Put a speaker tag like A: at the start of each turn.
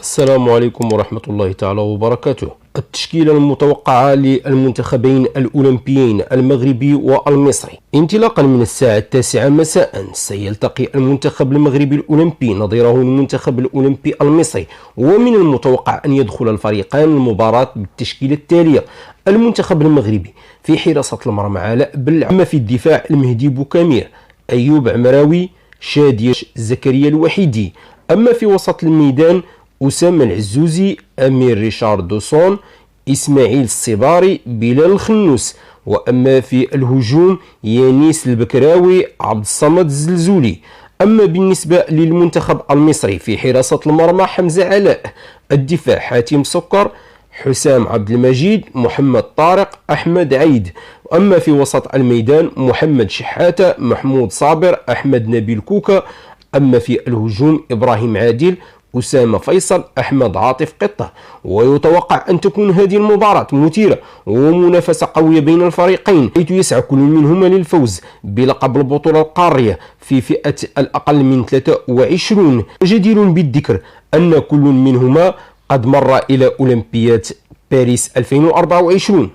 A: السلام عليكم ورحمة الله تعالى وبركاته. التشكيلة المتوقعة للمنتخبين الأولمبيين المغربي والمصري. انطلاقا من الساعة 9 مساء سيلتقي المنتخب المغربي الأولمبي نظيره المنتخب الأولمبي المصري، ومن المتوقع أن يدخل الفريقان المباراة بالتشكيلة التالية: المنتخب المغربي في حراسة المرمى علاء بلع، أما في الدفاع المهدي بوكامير، أيوب عمراوي، شادية زكريا الوحيدي، أما في وسط الميدان أسامة العزوزي، أمير ريشاردوسون، إسماعيل الصباري، بلال الخنوس، وأما في الهجوم يانيس البكراوي، عبد الصمد الزلزولي. أما بالنسبة للمنتخب المصري في حراسة المرمى حمزة علاء، الدفاع حاتم سكر، حسام عبد المجيد، محمد طارق، أحمد عيد. أما في وسط الميدان محمد شحاتة، محمود صابر، أحمد نبيل كوكا. أما في الهجوم إبراهيم عادل، أسامة فيصل، أحمد عاطف قطة. ويتوقع أن تكون هذه المباراة مثيرة ومنافسة قوية بين الفريقين، حيث يسعى كل منهما للفوز بلقب البطولة القارية في فئة الأقل من 23. جدير بالذكر أن كل منهما قد مر إلى أولمبياد باريس 2024.